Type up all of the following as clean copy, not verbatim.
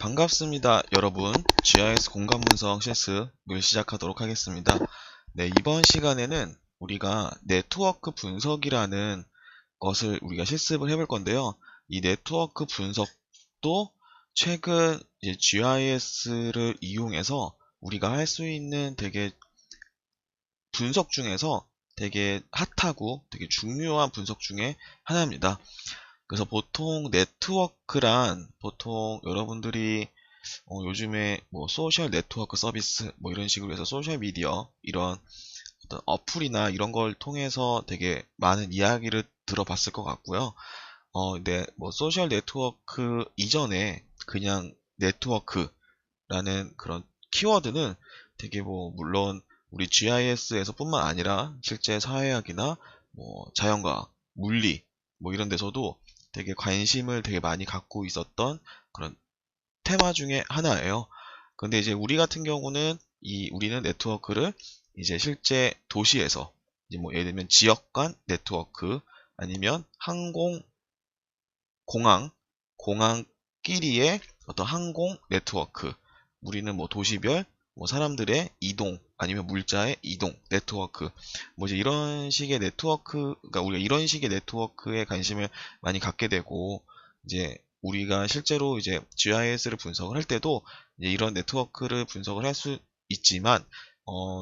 반갑습니다, 여러분. GIS 공간 분석 실습을 시작하도록 하겠습니다. 네, 이번 시간에는 우리가 네트워크 분석이라는 것을 우리가 실습을 해볼 건데요. 이 네트워크 분석도 최근 이제 GIS를 이용해서 우리가 할 수 있는 되게 분석 중에서 되게 핫하고 되게 중요한 분석 중에 하나입니다. 그래서 보통 네트워크란 보통 여러분들이 요즘에 뭐 소셜 네트워크 서비스 뭐 이런 식으로 해서 소셜 미디어 이런 어떤 어플이나 이런 걸 통해서 되게 많은 이야기를 들어봤을 것 같고요. 근데 뭐 소셜 네트워크 이전에 그냥 네트워크라는 그런 키워드는 되게 뭐 물론 우리 GIS에서 뿐만 아니라 실제 사회학이나 뭐 자연과학, 물리 뭐 이런 데서도 되게 관심을 되게 많이 갖고 있었던 그런 테마 중에 하나예요. 근데 이제 우리 같은 경우는 우리는 네트워크를 이제 실제 도시에서 이제 뭐 예를 들면 지역 간 네트워크 아니면 공항끼리의 어떤 항공 네트워크 우리는 뭐 도시별 뭐 사람들의 이동 아니면 물자의 이동 네트워크 뭐 이제 이런 식의 네트워크가 우리가 이런 식의 네트워크에 관심을 많이 갖게 되고 이제 우리가 실제로 이제 GIS를 분석을 할 때도 이제 이런 네트워크를 분석을 할 수 있지만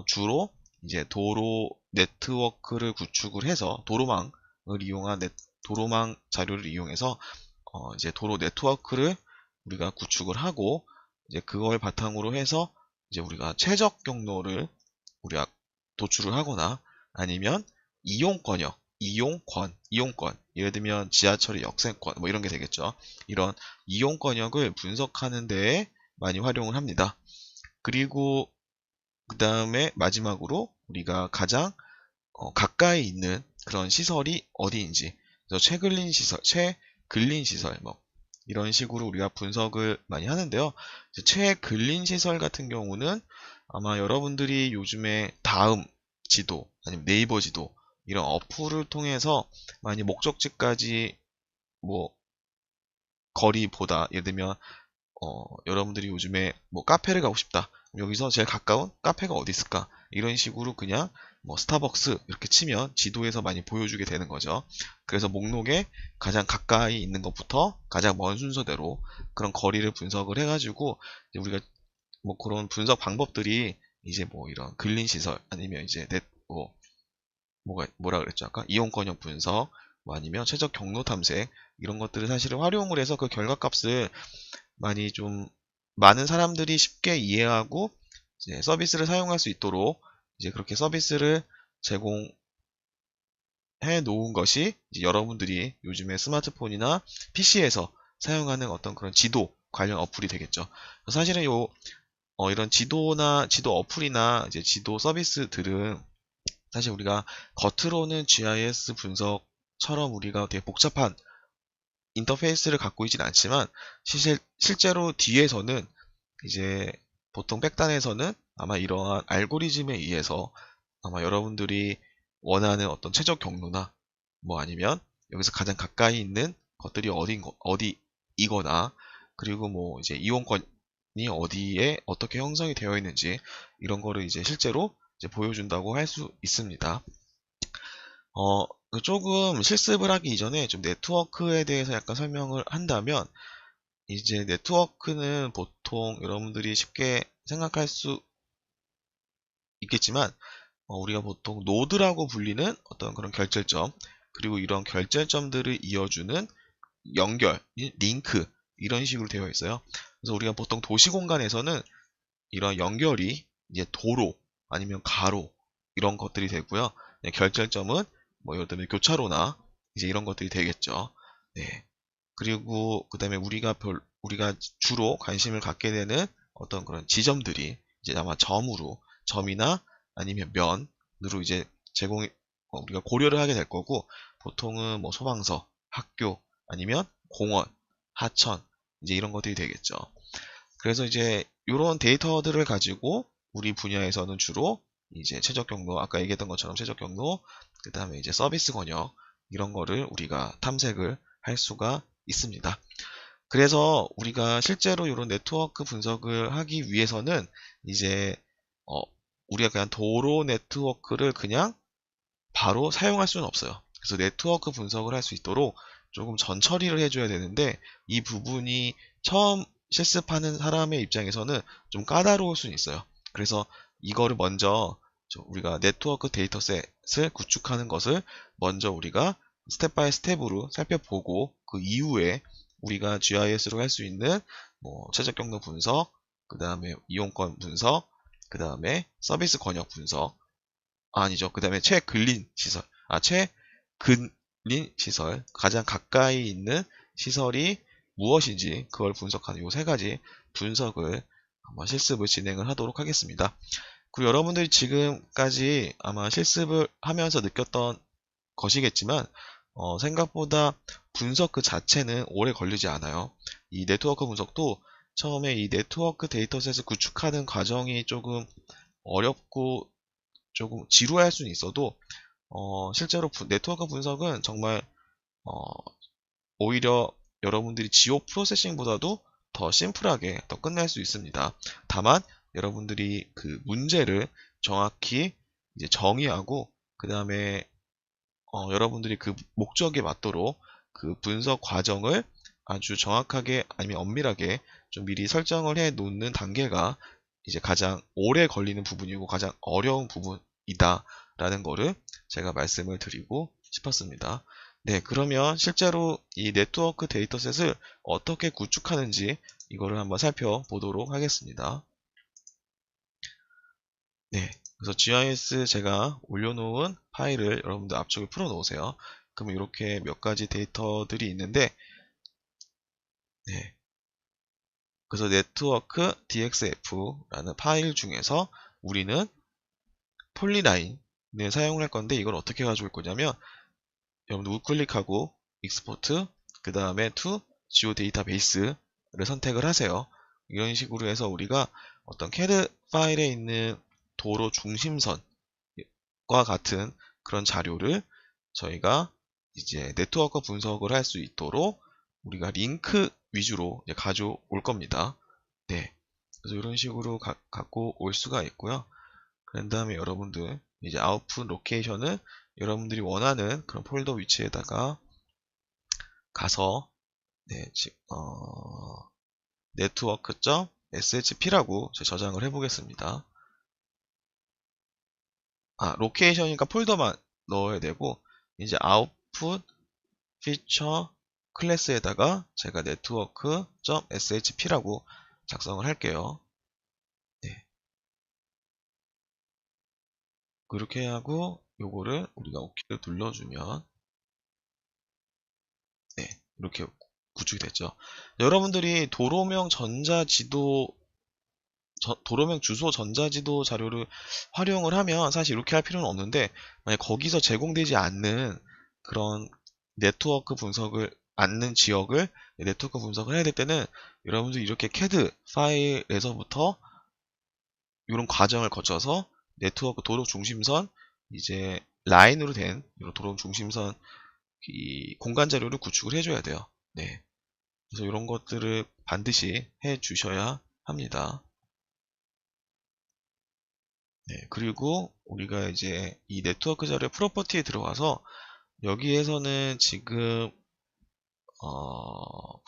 주로 이제 도로 네트워크를 구축을 해서 도로망을 이용한 도로망 자료를 이용해서 이제 도로 네트워크를 우리가 구축을 하고 이제 그걸 바탕으로 해서 이제 우리가 최적 경로를 우리가 도출을 하거나 아니면 이용권 예를 들면 지하철의 역세권 뭐 이런 게 되겠죠. 이런 이용권역을 분석하는 데에 많이 활용을 합니다. 그리고 그 다음에 마지막으로 우리가 가장 가까이 있는 그런 시설이 어디인지 그래서 최근린 시설 뭐 이런 식으로 우리가 분석을 많이 하는데요. 최근린 시설 같은 경우는 아마 여러분들이 요즘에 다음 지도 아니면 네이버 지도 이런 어플을 통해서 많이 목적지까지 뭐 거리보다 예를 들면 여러분들이 요즘에 뭐 카페를 가고 싶다. 여기서 제일 가까운 카페가 어디 있을까? 이런 식으로 그냥 뭐 스타벅스 이렇게 치면 지도에서 많이 보여주게 되는 거죠. 그래서 목록에 가장 가까이 있는 것부터 가장 먼 순서대로 그런 거리를 분석을 해가지고 이제 우리가 뭐 그런 분석 방법들이 이제 뭐 이런 근린 시설 아니면 이제 뭐라 그랬죠 아까 이용권역 분석 뭐 아니면 최적 경로 탐색 이런 것들을 사실은 활용을 해서 그 결과값을 많이 좀 많은 사람들이 쉽게 이해하고 이제 서비스를 사용할 수 있도록 이제 그렇게 서비스를 제공해 놓은 것이 이제 여러분들이 요즘에 스마트폰이나 PC에서 사용하는 어떤 그런 지도 관련 어플이 되겠죠. 사실은 이런 지도 어플이나 이제 지도 서비스들은 사실 우리가 겉으로는 GIS 분석처럼 우리가 되게 복잡한 인터페이스를 갖고 있진 않지만 실제로 뒤에서는 이제 보통 백단에서는 아마 이러한 알고리즘에 의해서 아마 여러분들이 원하는 어떤 최적 경로나 뭐 아니면 여기서 가장 가까이 있는 것들이 어디이거나 그리고 뭐 이제 이용권이 어디에 어떻게 형성이 되어 있는지 이런 거를 이제 실제로 이제 보여준다고 할 수 있습니다. 조금 실습을 하기 이전에 좀 네트워크에 대해서 약간 설명을 한다면 이제 네트워크는 보통 여러분들이 쉽게 생각할 수 있겠지만 우리가 보통 노드라고 불리는 어떤 그런 결절점 그리고 이런 결절점들을 이어주는 연결, 링크 이런 식으로 되어 있어요. 그래서 우리가 보통 도시 공간에서는 이런 연결이 이제 도로 아니면 가로 이런 것들이 되고요. 네, 결절점은 뭐 예를 들면 교차로나 이제 이런 것들이 되겠죠. 네. 그리고 그 다음에 우리가 주로 관심을 갖게 되는 어떤 그런 지점들이 이제 아마 점이나 아니면 면으로 이제 우리가 고려를 하게 될 거고 보통은 뭐 소방서, 학교 아니면 공원, 하천 이제 이런 것들이 되겠죠. 그래서 이제 이런 데이터들을 가지고 우리 분야에서는 주로 이제 최적 경로 아까 얘기했던 것처럼 최적 경로 그 다음에 이제 서비스 권역 이런 거를 우리가 탐색을 할 수가 있습니다. 그래서 우리가 실제로 이런 네트워크 분석을 하기 위해서는 이제 어, 우리가 그냥 도로 네트워크를 그냥 바로 사용할 수는 없어요. 그래서 네트워크 분석을 할 수 있도록 조금 전 처리를 해줘야 되는데 이 부분이 처음 실습하는 사람의 입장에서는 좀 까다로울 수는 있어요. 그래서 이거를 먼저 우리가 네트워크 데이터셋을 구축하는 것을 먼저 우리가 스텝 바이 스텝으로 살펴보고 그 이후에 우리가 GIS로 할 수 있는 뭐 최적 경로 분석, 그 다음에 이용권 분석, 그 다음에 서비스 권역 분석, 아니죠. 그 다음에 최근린 시설. 최근린 시설. 가장 가까이 있는 시설이 무엇인지 그걸 분석하는 요 세 가지 분석을 한번 실습을 진행을 하도록 하겠습니다. 그리고 여러분들이 지금까지 아마 실습을 하면서 느꼈던 것이겠지만 생각보다 분석 그 자체는 오래 걸리지 않아요. 이 네트워크 분석도 처음에 이 네트워크 데이터셋을 구축하는 과정이 조금 어렵고 조금 지루할 수는 있어도 실제로 네트워크 분석은 정말 어, 오히려 여러분들이 지오 프로세싱보다도 더 심플하게 더 끝낼 수 있습니다. 다만 여러분들이 그 문제를 정확히 이제 정의하고 그 다음에 여러분들이 그 목적에 맞도록 그 분석 과정을 아주 정확하게 아니면 엄밀하게 좀 미리 설정을 해 놓는 단계가 이제 가장 오래 걸리는 부분이고 가장 어려운 부분이다 라는 거를 제가 말씀을 드리고 싶었습니다. 네, 그러면 실제로 이 네트워크 데이터셋을 어떻게 구축하는지 이거를 한번 살펴보도록 하겠습니다. 네, 그래서 GIS 제가 올려놓은 파일을 여러분들 앞쪽에 풀어 놓으세요. 그러면 이렇게 몇 가지 데이터들이 있는데, 네, 그래서 네트워크 DXF라는 파일 중에서 우리는 폴리라인을 사용할 건데 이걸 어떻게 가져올 거냐면 여러분들 우클릭하고 익스포트 그 다음에 to geo 데이터베이스를 선택을 하세요. 이런 식으로 해서 우리가 어떤 CAD 파일에 있는 도로 중심선과 같은 그런 자료를 저희가 이제 네트워크 분석을 할 수 있도록 우리가 링크 위주로 가져올 겁니다. 네. 그래서 이런 식으로 갖고 올 수가 있고요. 그런 다음에 여러분들 이제 아웃풋 로케이션은 여러분들이 원하는 그런 폴더 위치에다가 가서 네, network.shp라고 저장을 해보겠습니다. 로케이션이니까 폴더만 넣어야 되고 이제 아웃풋 피처 클래스에다가 제가 network.shp라고 작성을 할게요. 네, 그렇게 하고 요거를 우리가 OK를 눌러주면 네, 이렇게 구축이 됐죠. 여러분들이 도로명 주소 전자지도 자료를 활용을 하면 사실 이렇게 할 필요는 없는데 만약 거기서 제공되지 않는 그런 네트워크 분석을 않는 지역을 네트워크 분석을 해야 될 때는 여러분들이 이렇게 CAD 파일에서부터 이런 과정을 거쳐서 네트워크 도로 중심선 이제 라인으로 된 이런 도로 중심선 이 공간 자료를 구축을 해줘야 돼요. 네. 그래서 이런 것들을 반드시 해 주셔야 합니다. 네, 그리고 우리가 이제 이 네트워크 자료 프로퍼티에 들어가서 여기에서는 지금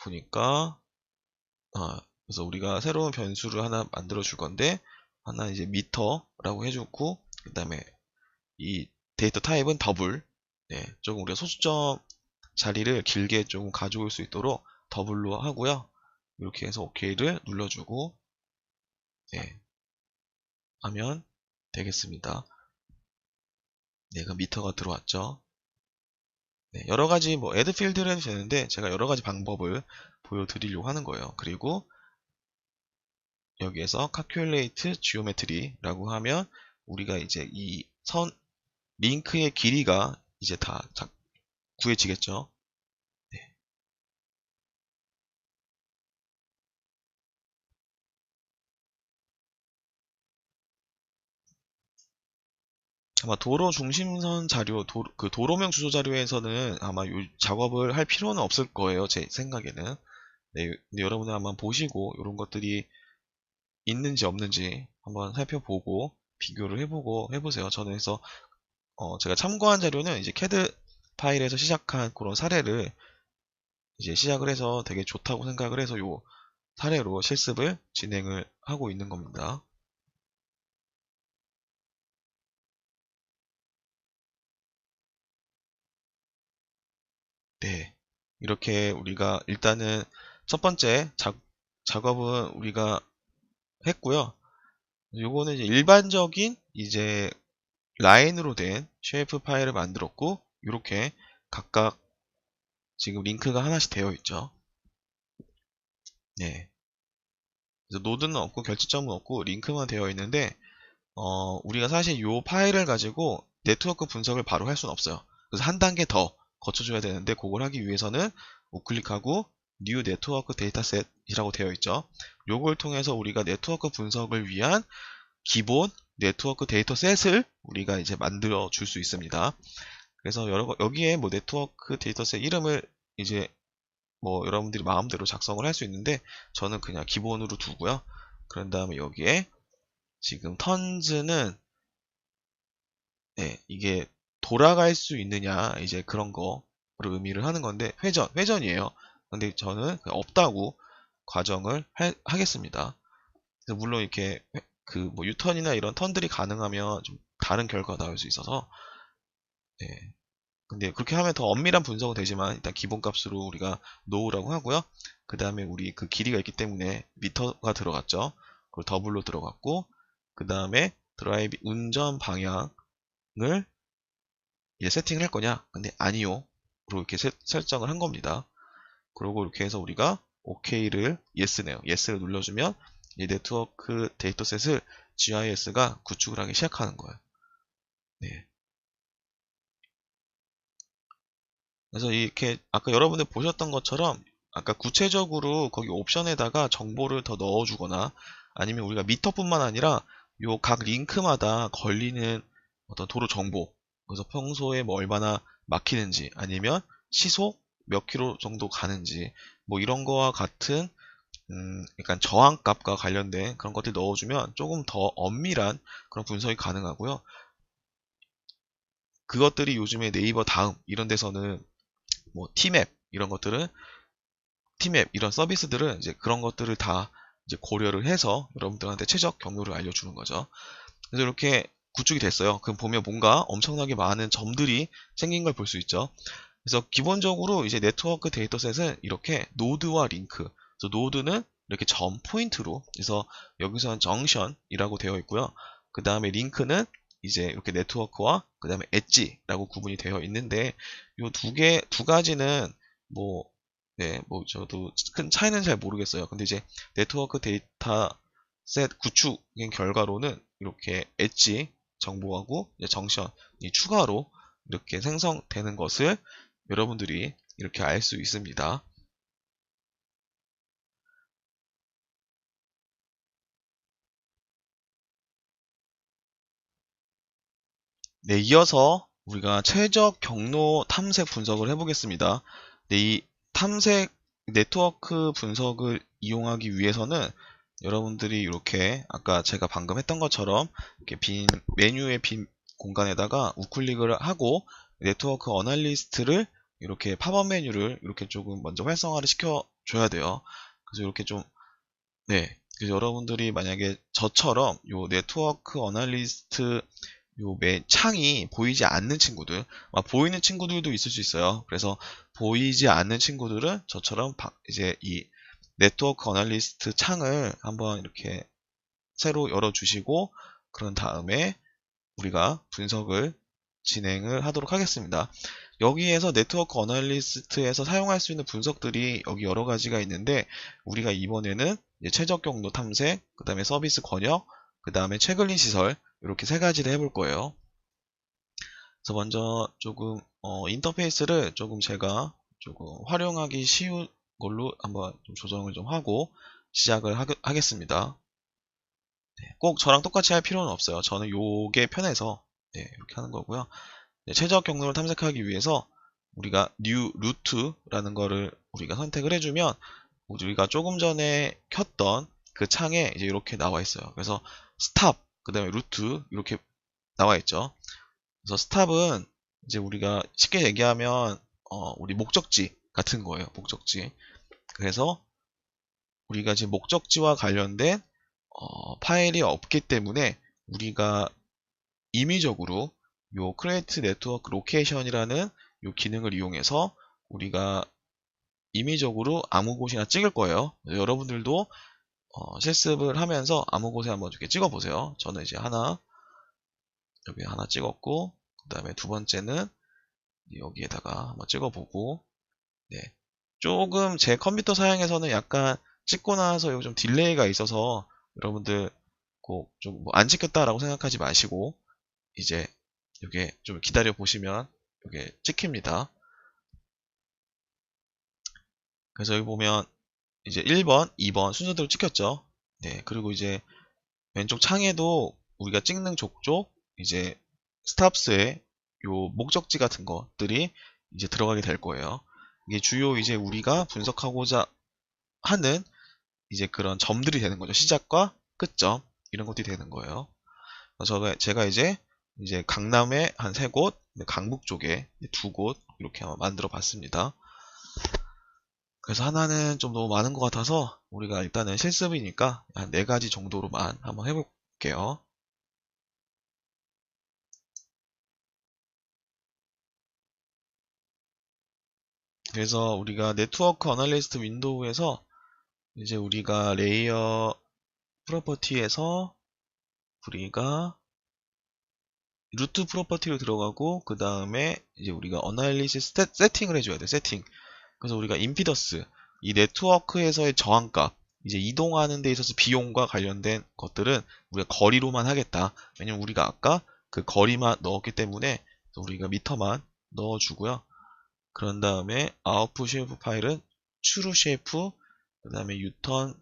보니까 그래서 우리가 새로운 변수를 하나 만들어 줄 건데 하나 이제 미터라고 해줬고 그 다음에 이 데이터 타입은 더블. 네, 조금 우리가 소수점 자리를 길게 조금 가져올 수 있도록 더블로 하고요. 이렇게 해서 OK를 눌러주고 네, 하면 되겠습니다. 네, 그 미터가 들어왔죠. 네, 여러 가지 뭐 애드 필드를 해도 되는데 제가 여러 가지 방법을 보여드리려고 하는 거예요. 그리고 여기에서 calculate geometry라고 하면 우리가 이제 이 선 링크의 길이가 이제 다 구해지겠죠. 네. 아마 도로 중심선 자료, 그 도로명 주소 자료에서는 아마 이 작업을 할 필요는 없을 거예요. 제 생각에는. 네, 근데 여러분들 한번 보시고 이런 것들이 있는지 없는지 한번 살펴보고 비교를 해보고 해보세요. 저는 그래서 제가 참고한 자료는 이제 캐드 파일에서 시작한 그런 사례를 이제 시작을 해서 되게 좋다고 생각을 해서 요 사례로 실습을 진행을 하고 있는 겁니다. 네. 이렇게 우리가 일단은 첫 번째 작업은 우리가 했고요. 요거는 이제 일반적인 이제 라인으로 된 쉐이프 파일을 만들었고, 이렇게 각각 지금 링크가 하나씩 되어 있죠. 네. 그래서 노드는 없고 결집점은 없고 링크만 되어 있는데, 우리가 사실 이 파일을 가지고 네트워크 분석을 바로 할 수는 없어요. 그래서 한 단계 더 거쳐줘야 되는데, 그걸 하기 위해서는 우클릭하고 New Network Dataset이라고 되어 있죠. 요걸 통해서 우리가 네트워크 분석을 위한 기본 네트워크 데이터셋을 우리가 이제 만들어 줄 수 있습니다. 그래서 여기에 뭐 네트워크 데이터셋 이름을 이제 뭐 여러분들이 마음대로 작성을 할 수 있는데, 저는 그냥 기본으로 두고요. 그런 다음에 여기에 지금 턴즈는 이게 돌아갈 수 있느냐 이제 그런 거를 의미를 하는 건데, 회전이에요. 근데 저는 그냥 없다고 과정을 하겠습니다. 그래서 물론 이렇게 그 뭐 유턴이나 이런 턴들이 가능하면 좀 다른 결과가 나올 수 있어서, 네. 근데 그렇게 하면 더 엄밀한 분석은 되지만 일단 기본값으로 우리가 노우라고 하고요. 그 다음에 우리 그 길이가 있기 때문에 미터가 들어갔죠. 그리고 더블로 들어갔고, 그 다음에 드라이브 운전 방향을 이제 세팅을 할 거냐? 근데 아니요. 그리고 이렇게 설정을 한 겁니다. 그리고 이렇게 해서 우리가 OK를 yes네요. yes를 눌러주면 이 네트워크 데이터셋을 GIS가 구축을 하기 시작하는 거예요. 네. 그래서 이렇게 아까 여러분들 보셨던 것처럼 아까 구체적으로 거기 옵션에다가 정보를 더 넣어주거나, 아니면 우리가 미터뿐만 아니라 요 각 링크마다 걸리는 어떤 도로 정보, 그래서 평소에 뭐 얼마나 막히는지, 아니면 시속 몇 킬로 정도 가는지, 뭐 이런 거와 같은 약간 저항값과 관련된 그런 것들 넣어주면 조금 더 엄밀한 그런 분석이 가능하고요. 그것들이 요즘에 네이버 다음 이런 데서는 뭐 티맵 이런 것들은 티맵 이런 서비스들은 이제 그런 것들을 다 이제 고려를 해서 여러분들한테 최적 경로를 알려주는 거죠. 그래서 이렇게 구축이 됐어요. 그럼 보면 뭔가 엄청나게 많은 점들이 생긴 걸 볼 수 있죠. 그래서 기본적으로 이제 네트워크 데이터셋은 이렇게 노드와 링크. 그래서 노드는 이렇게 점 포인트로, 그래서 여기서는 정션이라고 되어 있고요. 그 다음에 링크는 이제 이렇게 네트워크와 그 다음에 엣지라고 구분이 되어 있는데, 이 두 가지는 뭐, 네, 뭐 저도 큰 차이는 잘 모르겠어요. 근데 이제 네트워크 데이터셋 구축의 결과로는 이렇게 엣지 정보하고 정션이 추가로 이렇게 생성되는 것을 여러분들이 이렇게 알 수 있습니다. 네, 이어서 우리가 최적 경로 탐색 분석을 해보겠습니다. 네, 이 탐색 네트워크 분석을 이용하기 위해서는 여러분들이 이렇게 아까 제가 방금 했던 것처럼 이렇게 메뉴의 빈 공간에다가 우클릭을 하고 네트워크 어널리스트를 이렇게 팝업 메뉴를 이렇게 조금 먼저 활성화를 시켜줘야 돼요. 그래서 이렇게 좀, 네. 그래서 여러분들이 만약에 저처럼 요 네트워크 어널리스트 요 창이 보이지 않는 친구들, 보이는 친구들도 있을 수 있어요. 그래서 보이지 않는 친구들은 저처럼 이제 이 네트워크 어널리스트 창을 한번 이렇게 새로 열어주시고, 그런 다음에 우리가 분석을 진행을 하도록 하겠습니다. 여기에서 네트워크 어널리스트에서 사용할 수 있는 분석들이 여기 여러 가지가 있는데, 우리가 이번에는 최적 경로 탐색, 그 다음에 서비스 권역, 그 다음에 최근린 시설, 이렇게 세 가지를 해볼 거예요. 그래서 먼저 조금 인터페이스를 조금 제가 조금 활용하기 쉬운 걸로 한번 좀 조정을 좀 하고 시작을 하겠습니다. 네, 꼭 저랑 똑같이 할 필요는 없어요. 저는 요게 편해서 이렇게 하는 거고요. 최적 경로를 탐색하기 위해서 우리가 new route라는 거를 우리가 선택을 해주면 우리가 조금 전에 켰던 그 창에 이제 이렇게 나와 있어요. 그래서 스탑, 그 다음에 루트 이렇게 나와 있죠. 그래서 스탑은 이제 우리가 쉽게 얘기하면 우리 목적지 같은 거예요. 목적지. 그래서 우리가 지금 목적지와 관련된 파일이 없기 때문에 우리가 임의적으로 요 create network location이라는 요 기능을 이용해서 우리가 임의적으로 아무 곳이나 찍을 거예요. 여러분들도 실습을 하면서 아무 곳에 한번 이렇게 찍어 보세요. 저는 이제 여기 하나 찍었고, 그 다음에 두 번째는 여기에다가 한번 찍어보고, 네. 조금 제 컴퓨터 사양에서는 약간 찍고 나서 여기 좀 딜레이가 있어서 여러분들 꼭 좀 뭐 안 찍혔다라고 생각하지 마시고, 이제 이게 좀 기다려 보시면 이게 찍힙니다. 그래서 여기 보면 이제 1번, 2번 순서대로 찍혔죠. 네. 그리고 이제 왼쪽 창에도 우리가 찍는 족족 이제 스탑스의 요 목적지 같은 것들이 이제 들어가게 될 거예요. 이게 주요 이제 우리가 분석하고자 하는 이제 그런 점들이 되는 거죠. 시작과 끝점 이런 것들이 되는 거예요. 그래서 제가 이제 강남에 한 3곳, 강북 쪽에 2곳 이렇게 한번 만들어 봤습니다. 그래서 하나는 좀 너무 많은 것 같아서 우리가 일단은 실습이니까 한 4가지 정도로만 한번 해볼게요. 그래서 우리가 네트워크 어널리스트 윈도우에서 이제 우리가 레이어 프로퍼티에서 우리가 루트 프로퍼티로 들어가고 그 다음에 이제 우리가 어널리시스 세팅을 해줘야 돼. 세팅. 그래서 우리가 임피더스 이 네트워크에서의 저항값 이제 이동하는 데 있어서 비용과 관련된 것들은 우리가 거리로만 하겠다. 왜냐면 우리가 아까 그 거리만 넣었기 때문에 우리가 미터만 넣어주고요. 그런 다음에 아웃풋 쉐이프 파일은 추루 쉐이프 그 다음에 유턴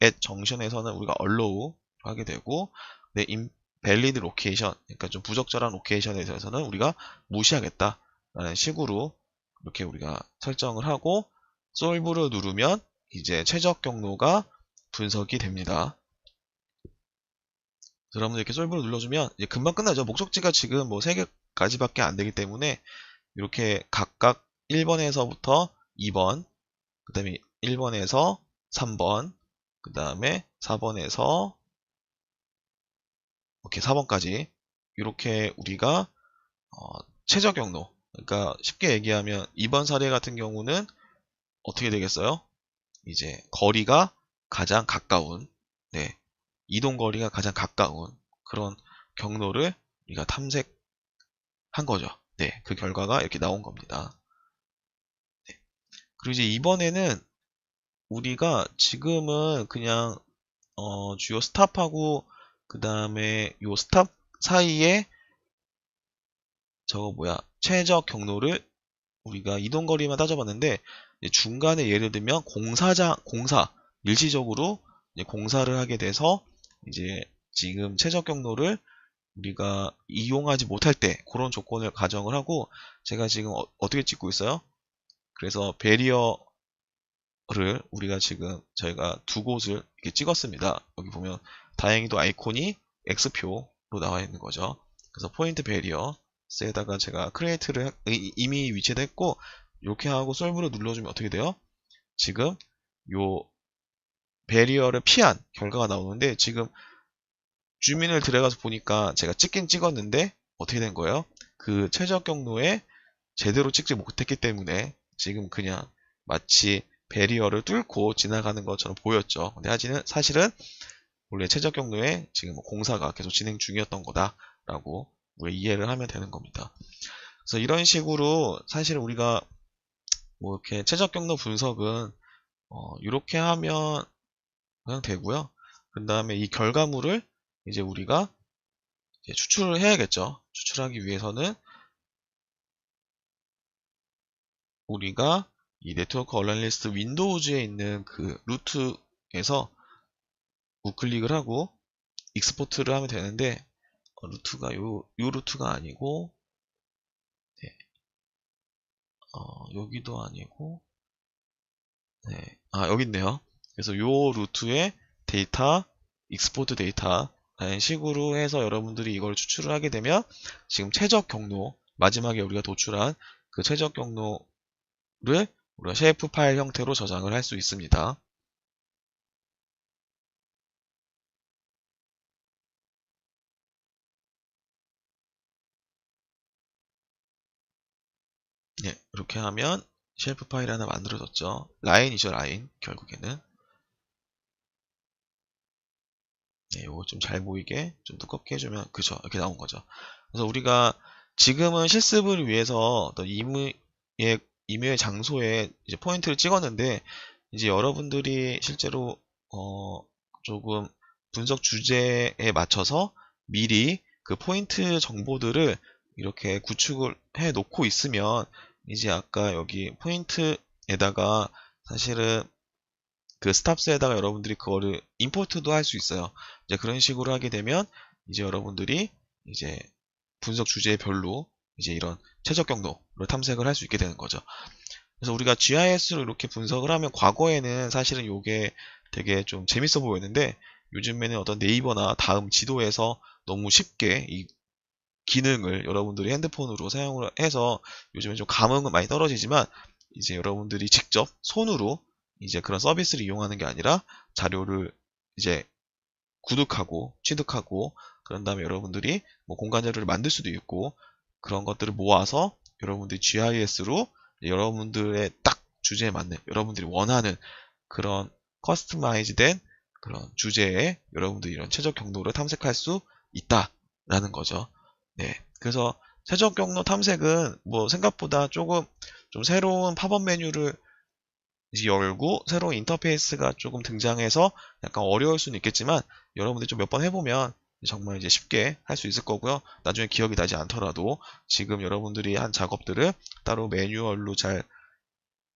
at 정션에서는 우리가 allow 하게 되고 네, invalid location 그러니까 좀 부적절한 로케이션에 대해서는 우리가 무시하겠다 라는 식으로 이렇게 우리가 설정을 하고 solve를 누르면 이제 최적 경로가 분석이 됩니다. 여러분들 이렇게 solve를 눌러주면 이제 금방 끝나죠. 목적지가 지금 뭐 3개까지밖에 안 되기 때문에 이렇게 각각 1번에서부터 2번, 그 다음에 1번에서 3번, 그 다음에 4번에서 이렇게 4번까지 이렇게 우리가 최저 경로 그러니까 쉽게 얘기하면 이번 사례 같은 경우는 어떻게 되겠어요? 이제 거리가 가장 가까운 네, 이동 거리가 가장 가까운 그런 경로를 우리가 탐색한 거죠. 네, 그 결과가 이렇게 나온 겁니다. 네. 그리고 이제 이번에는 우리가 지금은 그냥 주요 스탑하고 그 다음에 요 스탑 사이에 저거 뭐야 최적 경로를 우리가 이동거리만 따져봤는데 중간에 예를 들면 공사 일시적으로 공사를 하게 돼서 이제 지금 최적 경로를 우리가 이용하지 못할 때 그런 조건을 가정을 하고 제가 지금 어떻게 찍고 있어요? 그래서 베리어를 우리가 지금 저희가 2곳을 이렇게 찍었습니다. 여기 보면 다행히도 아이콘이 X표로 나와 있는 거죠. 그래서 포인트 베리어에다가 제가 크리에이트를 이미 위치를 했고 이렇게 하고 솔브를 눌러주면 어떻게 돼요? 지금 요 베리어를 피한 결과가 나오는데 지금 주민을 들어가서 보니까 제가 찍긴 찍었는데 어떻게 된 거예요? 그 최적 경로에 제대로 찍지 못했기 때문에 지금 그냥 마치 베리어를 뚫고 지나가는 것처럼 보였죠. 근데 사실은 원래 최적 경로에 지금 공사가 계속 진행 중이었던 거다라고 우리가 이해를 하면 되는 겁니다. 그래서 이런 식으로 사실 우리가 뭐 이렇게 최적 경로 분석은 이렇게 하면 그냥 되고요. 그 다음에 이 결과물을 이제 우리가 이제 추출을 해야겠죠. 추출하기 위해서는 우리가 이 네트워크 얼라이리스트 윈도우즈에 있는 그 루트에서 우클릭을 하고 익스포트를 하면 되는데 루트가 요 루트가 아니고 네, 여기도 아니고 네. 아, 여기 있네요. 그래서 요 루트에 데이터, 익스포트 데이터 라는 식으로 해서 여러분들이 이걸 추출을 하게 되면 지금 최적 경로, 마지막에 우리가 도출한 그 최적 경로를 우리가 셰프 파일 형태로 저장을 할 수 있습니다. 네, 이렇게 하면 셰프 파일 하나 만들어졌죠. 라인이죠, 라인. 결국에는. 네, 요거 좀 잘 보이게 좀 두껍게 해주면, 그죠. 이렇게 나온 거죠. 그래서 우리가 지금은 실습을 위해서 어떤 임의의 장소에 이제 포인트를 찍었는데, 이제 여러분들이 실제로, 조금 분석 주제에 맞춰서 미리 그 포인트 정보들을 이렇게 구축을 해 놓고 있으면, 이제 아까 여기 포인트에다가 사실은 그 스탑스에다가 여러분들이 그거를 임포트도 할 수 있어요. 이제 그런 식으로 하게 되면 이제 여러분들이 이제 분석 주제별로 이제 이런 최적 경로를 탐색을 할 수 있게 되는 거죠. 그래서 우리가 GIS로 이렇게 분석을 하면 과거에는 사실은 이게 되게 좀 재밌어 보였는데 요즘에는 어떤 네이버나 다음 지도에서 너무 쉽게 이 기능을 여러분들이 핸드폰으로 사용을 해서 요즘에 좀 감흥은 많이 떨어지지만 이제 여러분들이 직접 손으로 이제 그런 서비스를 이용하는 게 아니라 자료를 이제 구독하고 취득하고 그런 다음에 여러분들이 뭐 공간 자료를 만들 수도 있고 그런 것들을 모아서 여러분들이 GIS로 여러분들의 딱 주제에 맞는 여러분들이 원하는 그런 커스터마이즈된 그런 주제에 여러분들이 이런 최적 경로를 탐색할 수 있다라는 거죠. 네. 그래서 최적 경로 탐색은 뭐 생각보다 조금 좀 새로운 팝업 메뉴를 이제 열고 새로운 인터페이스가 조금 등장해서 약간 어려울 수는 있겠지만 여러분들이 좀 몇 번 해보면 정말 이제 쉽게 할 수 있을 거고요. 나중에 기억이 나지 않더라도 지금 여러분들이 한 작업들을 따로 매뉴얼로 잘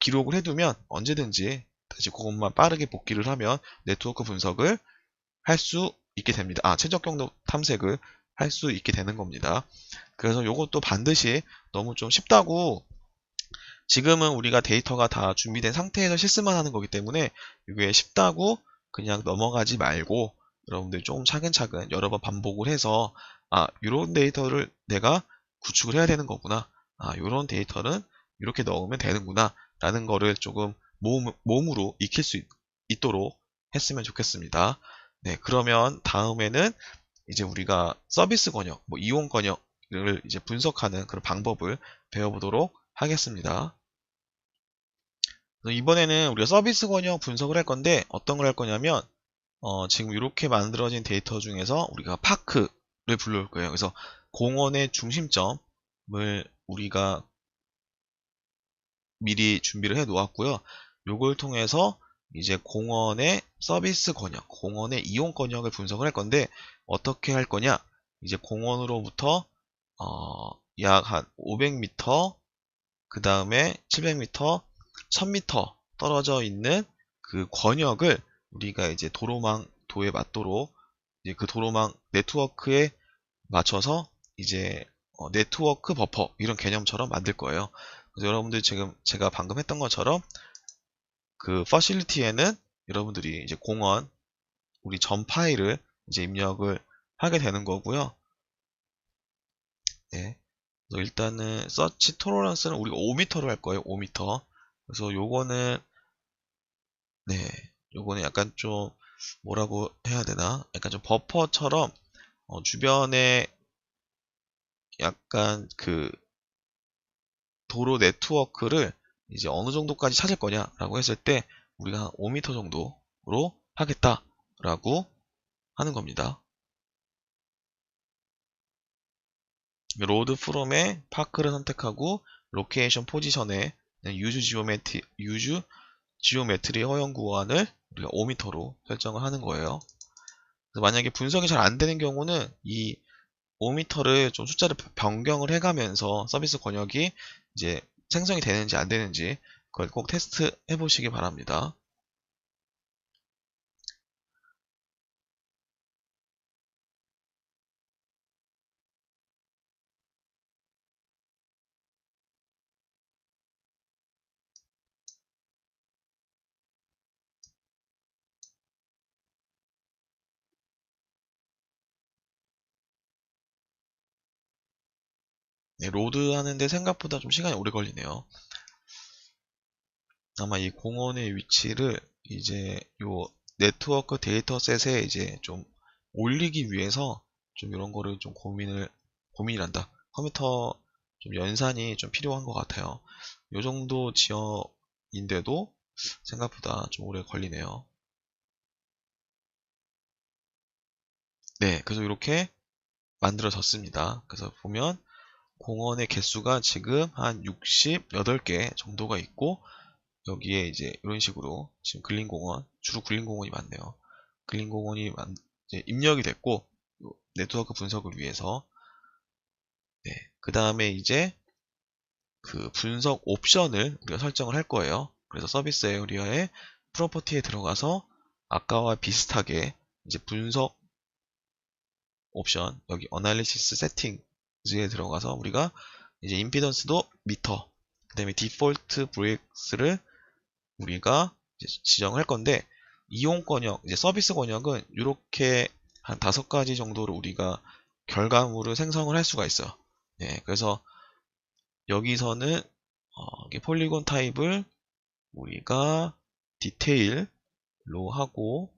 기록을 해두면 언제든지 다시 그것만 빠르게 복기를 하면 네트워크 분석을 할 수 있게 됩니다. 아, 최적 경로 탐색을 할 수 있게 되는 겁니다. 그래서 이것도 반드시 너무 좀 쉽다고 지금은 우리가 데이터가 다 준비된 상태에서 실습만 하는 거기 때문에 이게 쉽다고 그냥 넘어가지 말고 여러분들 조금 차근차근 여러 번 반복을 해서 아, 이런 데이터를 내가 구축을 해야 되는 거구나. 아, 이런 데이터는 이렇게 넣으면 되는구나. 라는 거를 조금 몸으로 익힐 수 있도록 했으면 좋겠습니다. 네, 그러면 다음에는 이제 우리가 서비스 권역, 뭐 이용 권역을 이제 분석하는 그런 방법을 배워보도록 하겠습니다. 그래서 이번에는 우리가 서비스 권역 분석을 할 건데 어떤 걸 할 거냐면 지금 이렇게 만들어진 데이터 중에서 우리가 파크를 불러올 거예요. 그래서 공원의 중심점을 우리가 미리 준비를 해 놓았고요. 요걸 통해서 이제 공원의 서비스 권역, 공원의 이용 권역을 분석을 할 건데 어떻게 할 거냐? 이제 공원으로부터 약 한 500m, 그 다음에 700m, 1000m 떨어져 있는 그 권역을 우리가 이제 도에 맞도록 이제 그 도로망 네트워크에 맞춰서 이제 네트워크 버퍼 이런 개념처럼 만들 거예요. 그래서 여러분들 지금 제가 방금 했던 것처럼 그 facility에는 여러분들이 이제 공원 우리 전 파일을 이제 입력을 하게 되는 거고요. 네. 그래서 일단은 서치 토러런스는 우리가 5m로 할 거예요. 5m. 그래서 네, 요거는 약간 좀 뭐라고 해야 되나? 약간 좀 버퍼처럼 주변에 약간 그 도로 네트워크를 이제 어느 정도까지 찾을 거냐라고 했을 때 우리가 한 5m 정도로 하겠다라고 하는 겁니다. 로드 프롬의 파크를 선택하고 로케이션 포지션에 유즈 지오메트리 허용 구간을 우리가 5m로 설정을 하는 거예요. 그래서 만약에 분석이 잘 안 되는 경우는 이 5m를 좀 숫자를 변경을 해가면서 서비스 권역이 이제 생성이 되는지 안 되는지 그걸 꼭 테스트 해보시기 바랍니다. 네, 로드 하는데 생각보다 좀 시간이 오래 걸리네요. 아마 이 공원의 위치를 이제 요 네트워크 데이터셋에 이제 좀 올리기 위해서 좀 이런 거를 좀 고민이란다. 컴퓨터 좀 연산이 좀 필요한 것 같아요. 요 정도 지역인데도 생각보다 좀 오래 걸리네요. 네, 그래서 이렇게 만들어졌습니다. 그래서 보면 공원의 개수가 지금 한 68개 정도가 있고, 여기에 이제 이런 식으로 지금 근린공원, 주로 근린공원이 많네요. 근린공원이 이제 입력이 됐고, 네트워크 분석을 위해서. 네. 그 다음에 이제 그 분석 옵션을 우리가 설정을 할 거예요. 그래서 서비스 에어리어의 프로퍼티에 들어가서 아까와 비슷하게 이제 분석 옵션, 여기 어널리시스 세팅즈에 들어가서 우리가 이제 임피던스도 미터, 그 다음에 디폴트 브레이크스를 우리가 지정할 건데, 이용 권역, 이제 서비스 권역은 이렇게 한 5가지 정도로 우리가 결과물을 생성을 할 수가 있어요. 네, 그래서 여기서는 폴리곤 타입을 우리가 디테일로 하고,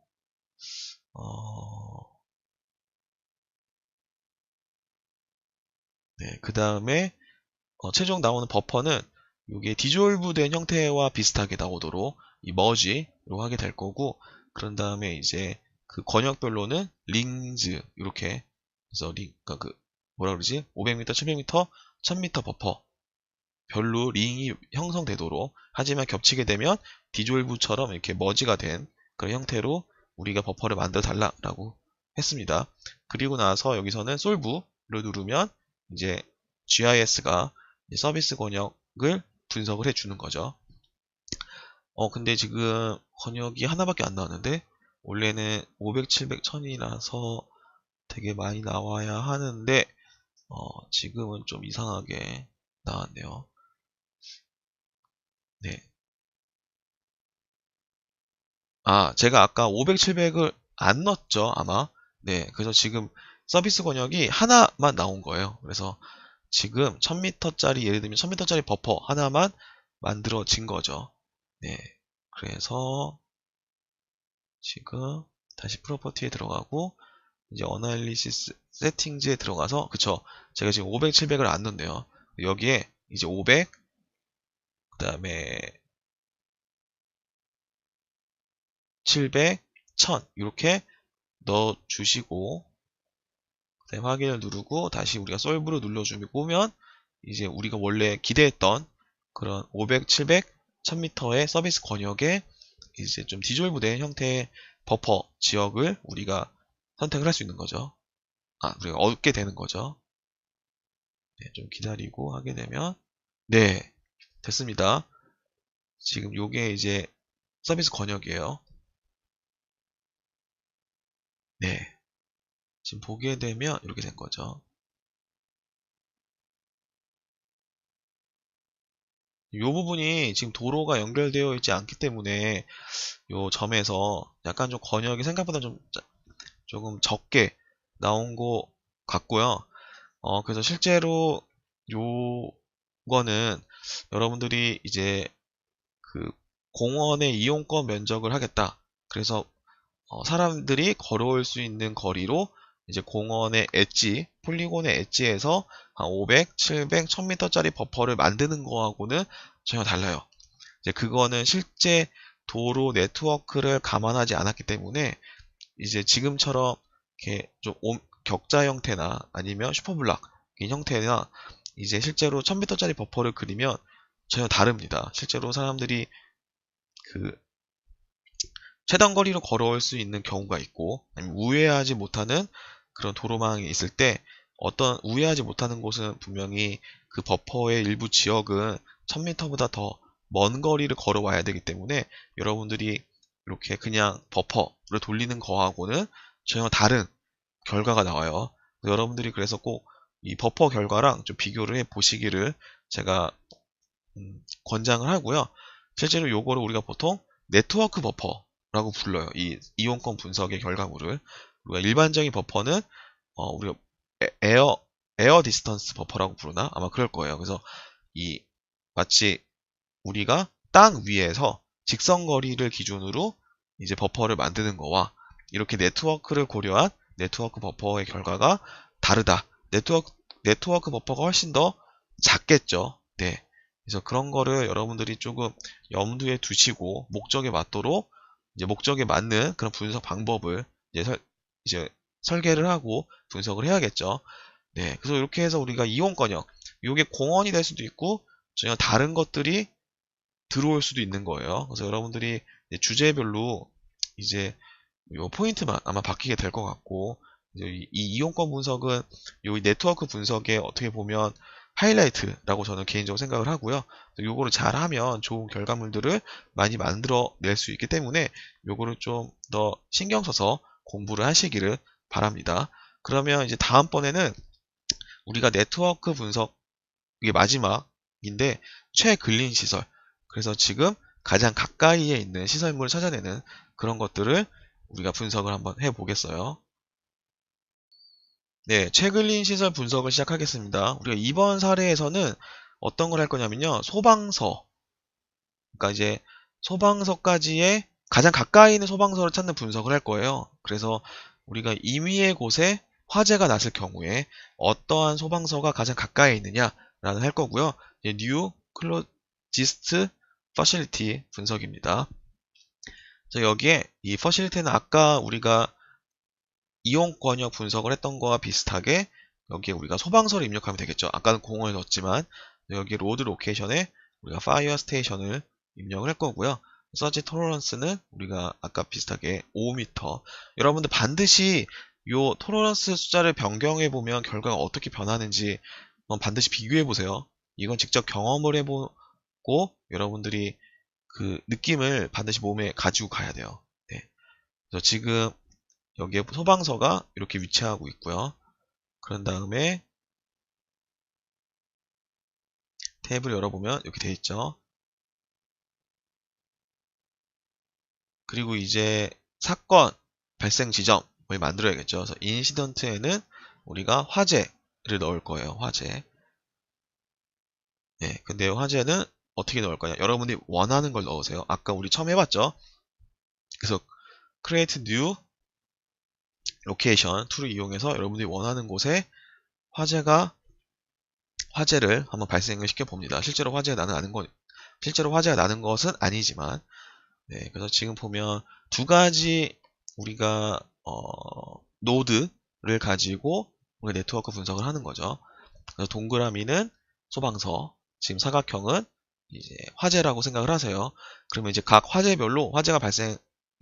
네, 그 다음에 최종 나오는 버퍼는 이게 디졸브 된 형태와 비슷하게 나오도록 이 머지로 하게 될 거고, 그런 다음에 이제 그 권역별로는 링즈 이렇게, 그래서 그러니까 그 뭐라 그러지, 500m, 700m, 1000m 버퍼 별로 링이 형성되도록, 하지만 겹치게 되면 디졸브처럼 이렇게 머지가 된 그런 형태로 우리가 버퍼를 만들어 달라고 했습니다. 그리고 나서 여기서는 솔브를 누르면 이제 GIS가 서비스 권역을 분석을 해주는 거죠. 근데 지금 권역이 하나밖에 안 나왔는데, 원래는 500, 700, 1000이라서 되게 많이 나와야 하는데, 지금은 좀 이상하게 나왔네요. 네. 제가 아까 500, 700을 안 넣었죠, 아마. 네, 그래서 지금 서비스 권역이 하나만 나온 거예요. 그래서 지금 1000m짜리, 예를 들면 1000m짜리 버퍼 하나만 만들어진 거죠. 네, 그래서 지금 다시 프로퍼티에 들어가고, 이제 어널리시스 세팅즈에 들어가서, 그쵸, 제가 지금 500, 700을 안 넣네요. 여기에 이제 500, 그 다음에 700, 1000 이렇게 넣어 주시고, 그다음에 확인을 누르고 다시 우리가 솔브를 눌러주면 이제 우리가 원래 기대했던 그런 500, 700, 1000m의 서비스 권역에 이제 좀 디졸브된 형태의 버퍼 지역을 우리가 선택을 할 수 있는 거죠. 우리가 얻게 되는 거죠. 네, 좀 기다리고 하게 되면, 네, 됐습니다. 지금 요게 이제 서비스 권역이에요. 네, 지금 보게 되면 이렇게 된 거죠. 이 부분이 지금 도로가 연결되어 있지 않기 때문에 요 점에서 약간 좀 권역이 생각보다 조금 적게 나온 것 같고요. 그래서 실제로 요거는 여러분들이 이제 그 공원의 이용권 면적을 하겠다. 그래서 사람들이 걸어올 수 있는 거리로 이제 공원의 엣지, 폴리곤의 엣지에서 한 500, 700, 1000m짜리 버퍼를 만드는 거하고는 전혀 달라요. 이제 그거는 실제 도로 네트워크를 감안하지 않았기 때문에 이제 지금처럼 이렇게 좀 격자 형태나 아니면 슈퍼블락인 형태나 이제 실제로 1000m짜리 버퍼를 그리면 전혀 다릅니다. 실제로 사람들이 그 최단 거리로 걸어올 수 있는 경우가 있고, 아니면 우회하지 못하는 그런 도로망이 있을 때, 어떤 우회하지 못하는 곳은 분명히 그 버퍼의 일부 지역은 1000m보다 더 먼 거리를 걸어와야 되기 때문에 여러분들이 이렇게 그냥 버퍼를 돌리는 거하고는 전혀 다른 결과가 나와요. 여러분들이 그래서 꼭 이 버퍼 결과랑 좀 비교를 해 보시기를 제가 권장을 하고요. 실제로 요거를 우리가 보통 네트워크 버퍼라고 불러요. 이 이용권 분석의 결과물을. 우리가 일반적인 버퍼는 우리가 에어 에어 디스턴스 버퍼라고 부르나? 아마 그럴 거예요. 그래서 이 마치 우리가 땅 위에서 직선거리를 기준으로 이제 버퍼를 만드는 거와 이렇게 네트워크를 고려한 네트워크 버퍼의 결과가 다르다. 네트워크 버퍼가 훨씬 더 작겠죠. 네. 그래서 그런 거를 여러분들이 조금 염두에 두시고 목적에 맞도록 이제 목적에 맞는 그런 분석 방법을 이제 설계를 하고 분석을 해야겠죠. 네. 그래서 이렇게 해서 우리가 이용권역, 이게 공원이 될 수도 있고 전혀 다른 것들이 들어올 수도 있는 거예요. 그래서 여러분들이 이제 주제별로 이제 요 포인트만 아마 바뀌게 될 것 같고, 이제 이 이용권 분석은 요 네트워크 분석에 어떻게 보면 하이라이트라고 저는 개인적으로 생각을 하고요. 요거를 잘하면 좋은 결과물들을 많이 만들어 낼 수 있기 때문에 요거를 좀 더 신경 써서 공부를 하시기를 바랍니다. 그러면 이제 다음번에는 우리가 네트워크 분석, 이게 마지막인데 최근린 시설, 그래서 지금 가장 가까이에 있는 시설물을 찾아내는 그런 것들을 우리가 분석을 한번 해보겠어요. 네, 최근린 시설 분석을 시작하겠습니다. 우리가 이번 사례에서는 어떤 걸 할 거냐면요. 소방서, 그러니까 이제 소방서까지의 가장 가까이 있는 소방서를 찾는 분석을 할 거예요. 그래서 우리가 임의의 곳에 화재가 났을 경우에 어떠한 소방서가 가장 가까이 있느냐라는 할 거고요. New Closest Facility 분석입니다. 그래서 여기에 이 facility는 아까 우리가 이용권역 분석을 했던 거와 비슷하게 여기에 우리가 소방서를 입력하면 되겠죠. 아까는 공원을 넣었지만 여기 로드 로케이션에 우리가 파이어 스테이션을 입력을 할 거고요. 서치 토러런스는 우리가 아까 비슷하게 5m. 여러분들 반드시 요 토러런스 숫자를 변경해 보면 결과가 어떻게 변하는지 반드시 비교해 보세요. 이건 직접 경험을 해보고 여러분들이 그 느낌을 반드시 몸에 가지고 가야 돼요. 네. 그래서 지금 여기에 소방서가 이렇게 위치하고 있고요. 그런 다음에 탭을 열어보면 이렇게 되어 있죠. 그리고 이제 사건 발생 지점을 만들어야겠죠. 그래서 인시던트에는 우리가 화재를 넣을 거예요. 화재. 네, 근데 화재는 어떻게 넣을 거냐? 여러분이 원하는 걸 넣으세요. 아까 우리 처음 해봤죠. 그래서 create new location 툴을 이용해서 여러분들이 원하는 곳에 화재를 한번 발생을 시켜 봅니다. 실제로 화재가 나는 것은 아니지만, 네, 그래서 지금 보면 두 가지 우리가 노드를 가지고 우리가 네트워크 분석을 하는 거죠. 그래서 동그라미는 소방서, 지금 사각형은 이제 화재라고 생각을 하세요. 그러면 이제 각 화재별로 화재가 발생이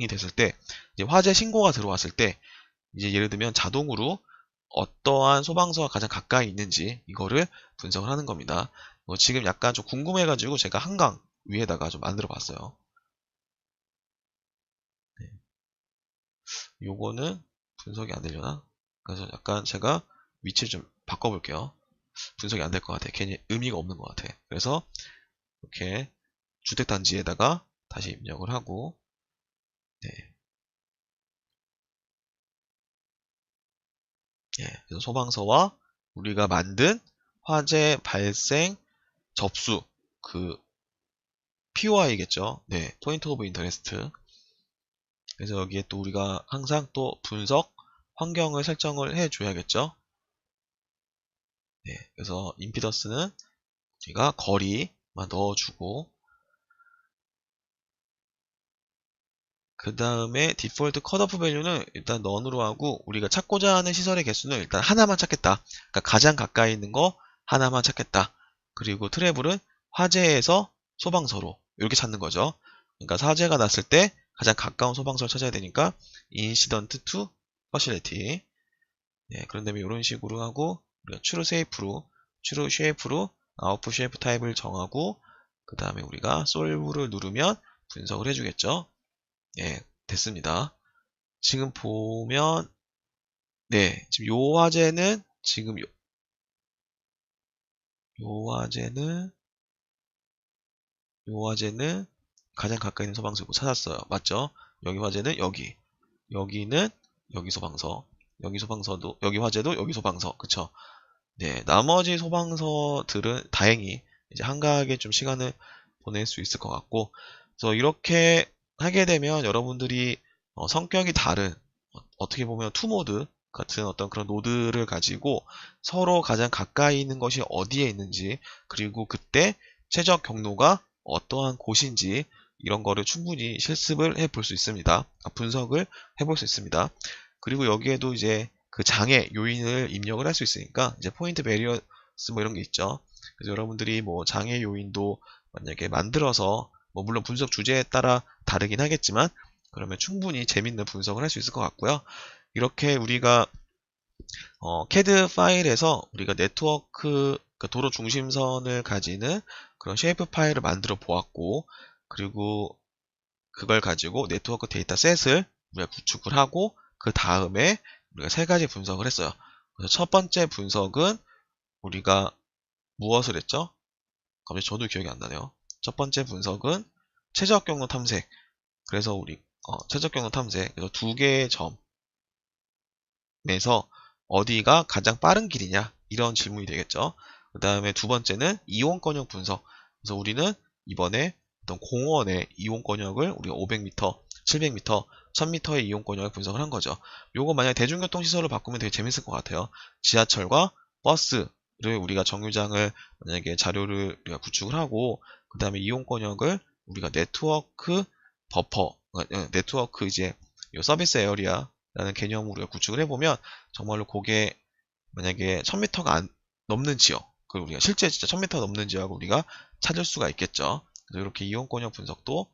됐을 때, 이제 화재 신고가 들어왔을 때, 이제 예를 들면 자동으로 어떠한 소방서가 가장 가까이 있는지 이거를 분석을 하는 겁니다. 지금 약간 좀 궁금해가지고 제가 한강 위에다가 좀 만들어 봤어요. 네. 요거는 분석이 안 되려나? 그래서 약간 제가 위치를 좀 바꿔볼게요. 분석이 안 될 것 같아. 괜히 의미가 없는 것 같아. 그래서 이렇게 주택단지에다가 다시 입력을 하고, 네. 예, 그래서 소방서와 우리가 만든 화재 발생 접수, 그 POI겠죠. 네, 포인트 오브 인터레스트. 그래서 여기에 또 우리가 항상 또 분석 환경을 설정을 해줘야겠죠. 네, 그래서 임피던스는 우리가 거리만 넣어주고, 그 다음에 디폴트 컷오프 밸류는 일단 넌으로 하고, 우리가 찾고자 하는 시설의 개수는 일단 하나만 찾겠다. 그러니까 가장 가까이 있는 거 하나만 찾겠다. 그리고 트래블은 화재에서 소방서로 이렇게 찾는 거죠. 그러니까 화재가 났을 때 가장 가까운 소방서를 찾아야 되니까 인시던트 투 퍼실리티. 네, 그런 다음에 이런 식으로 하고 우리가 추루 쉐이프로 아웃풋 쉐이프 타입을 정하고, 그 다음에 우리가 솔브를 누르면 분석을 해주겠죠. 예, 됐습니다. 지금 보면, 네, 지금 요 화재는, 지금 요 화재는 가장 가까이 있는 소방서고 찾았어요. 맞죠? 여기 화재는 여기는 여기 소방서, 여기 소방서도, 여기 화재도 여기 소방서, 그쵸? 네, 나머지 소방서들은 다행히 이제 한가하게 좀 시간을 보낼 수 있을 것 같고, 그래서 이렇게 하게 되면 여러분들이 성격이 다른, 어떻게 보면 투모드 같은 어떤 그런 노드를 가지고 서로 가장 가까이 있는 것이 어디에 있는지, 그리고 그때 최적 경로가 어떠한 곳인지, 이런 거를 충분히 실습을 해볼 수 있습니다. 분석을 해볼 수 있습니다. 그리고 여기에도 이제 그 장애 요인을 입력을 할 수 있으니까 이제 포인트 베리어스 뭐 이런 게 있죠. 그래서 여러분들이 뭐 장애 요인도 만약에 만들어서 뭐 물론 분석 주제에 따라 다르긴 하겠지만 그러면 충분히 재밌는 분석을 할 수 있을 것 같고요. 이렇게 우리가 CAD 파일에서 우리가 네트워크 그 도로 중심선을 가지는 그런 쉐이프 파일을 만들어 보았고, 그리고 그걸 가지고 네트워크 데이터 셋을 우리가 구축을 하고 그 다음에 우리가 세 가지 분석을 했어요. 그래서 첫 번째 분석은 우리가 무엇을 했죠? 갑자기 저도 기억이 안 나네요. 첫 번째 분석은 최적 경로 탐색. 그래서 우리 최적 경로 탐색. 그래서 두 개의 점에서 어디가 가장 빠른 길이냐 이런 질문이 되겠죠. 그 다음에 두 번째는 이용 권역 분석. 그래서 우리는 이번에 어떤 공원의 이용 권역을 우리가 500m, 700m, 1000m의 이용 권역을 분석을 한 거죠. 요거 만약 대중교통 시설로 바꾸면 되게 재밌을 것 같아요. 지하철과 버스를 우리가 정류장을 만약에 자료를 우리가 구축을 하고 그 다음에 이용 권역을 우리가 네트워크 버퍼, 네트워크 이제 요 서비스 에어리아라는 개념으로 우리가 구축을 해보면 정말로 그게 만약에 1000m가 안 넘는 지역, 그 우리가 실제 진짜 1000m 넘는 지역을 우리가 찾을 수가 있겠죠. 그래서 이렇게 이용 권역 분석도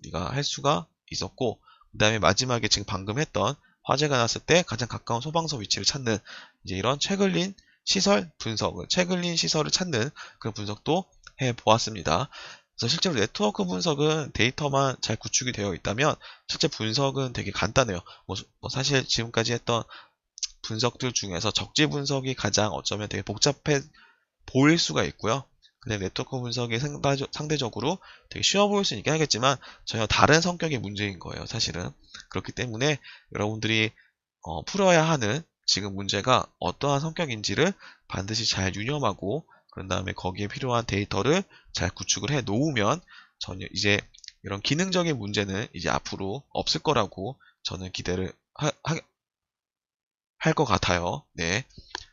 우리가 할 수가 있었고, 그 다음에 마지막에 지금 방금 했던 화재가 났을 때 가장 가까운 소방서 위치를 찾는 이제 이런 최근린 시설 분석을, 최근린 시설을 찾는 그런 분석도 해 보았습니다. 그래서 실제로 네트워크 분석은 데이터만 잘 구축이 되어 있다면 실제 분석은 되게 간단해요. 뭐 사실 지금까지 했던 분석들 중에서 적지 분석이 가장 어쩌면 되게 복잡해 보일 수가 있고요. 근데 네트워크 분석이 상대적으로 되게 쉬워 보일 수 있긴 하겠지만 전혀 다른 성격의 문제인 거예요, 사실은. 그렇기 때문에 여러분들이 풀어야 하는 지금 문제가 어떠한 성격인지를 반드시 잘 유념하고 그런 다음에 거기에 필요한 데이터를 잘 구축을 해 놓으면 전혀 이제 이런 기능적인 문제는 이제 앞으로 없을 거라고 저는 기대를 할 것 같아요. 네.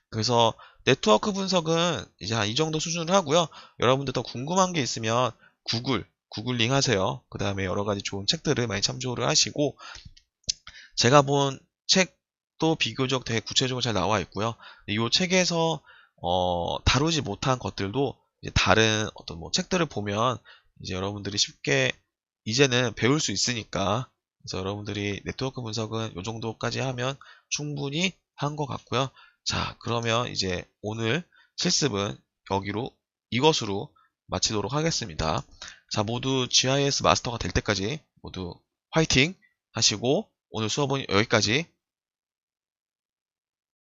그래서 네트워크 분석은 이제 한 이 정도 수준을 하고요. 여러분들 더 궁금한 게 있으면 구글링 하세요. 그 다음에 여러 가지 좋은 책들을 많이 참조를 하시고 제가 본 책도 비교적 되게 구체적으로 잘 나와 있고요. 이 책에서 다루지 못한 것들도 이제 다른 어떤 뭐 책들을 보면 이제 여러분들이 쉽게 이제는 배울 수 있으니까 그래서 여러분들이 네트워크 분석은 이 정도까지 하면 충분히 한 것 같고요. 자, 그러면 이제 오늘 실습은 이것으로 마치도록 하겠습니다. 자, 모두 GIS 마스터가 될 때까지 모두 화이팅 하시고 오늘 수업은 여기까지